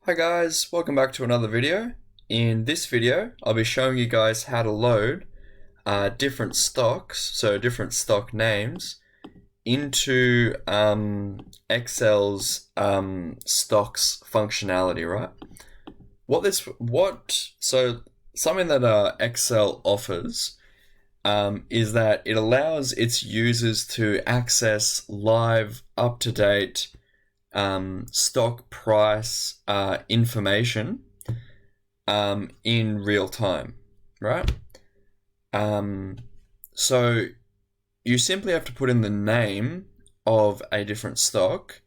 Hi guys, welcome back to another video. In this video, I'll be showing you guys how to load different stocks, so different stock names, into Excel's stocks functionality, right? So something that Excel offers is that it allows its users to access live, up-to-date stock price information in real time, right? So you simply have to put in the name of a different stock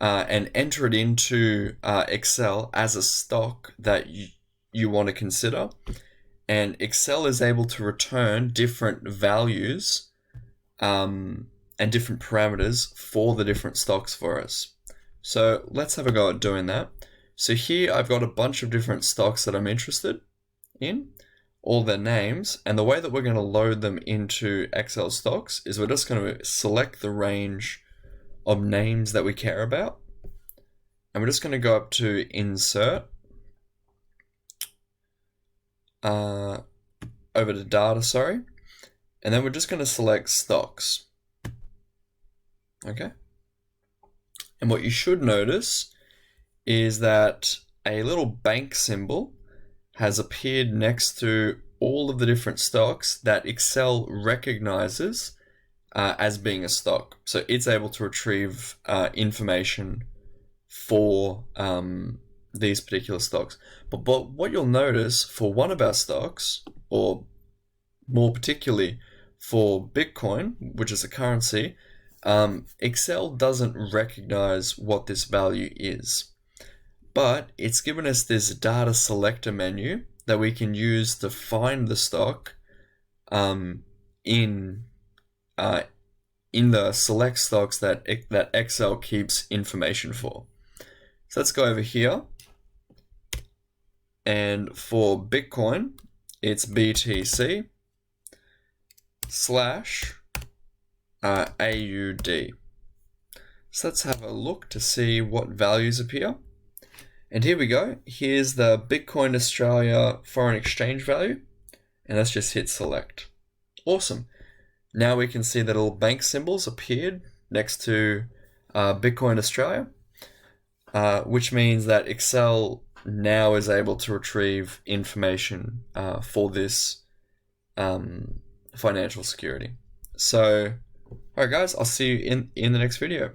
and enter it into Excel as a stock that you want to consider. And Excel is able to return different values and different parameters for the different stocks for us. So let's have a go at doing that. So here I've got a bunch of different stocks that I'm interested in, all their names, and the way that we're going to load them into Excel stocks is we're just going to select the range of names that we care about, and we're just going to go up to Insert, over to Data, sorry, and then we're just going to select Stocks. Okay. And what you should notice is that a little bank symbol has appeared next to all of the different stocks that Excel recognizes as being a stock. So it's able to retrieve information for these particular stocks. But what you'll notice for one of our stocks, or more particularly for Bitcoin, which is a currency, Excel doesn't recognize what this value is, but it's given us this data selector menu that we can use to find the stock in the select stocks that Excel keeps information for. So let's go over here, and for Bitcoin, it's BTC / AUD. So let's have a look to see what values appear. And here we go. Here's the Bitcoin Australia foreign exchange value. And let's just hit select. Awesome. Now we can see that all bank symbols appeared next to Bitcoin Australia, which means that Excel now is able to retrieve information for this financial security. So, alright guys, I'll see you in the next video.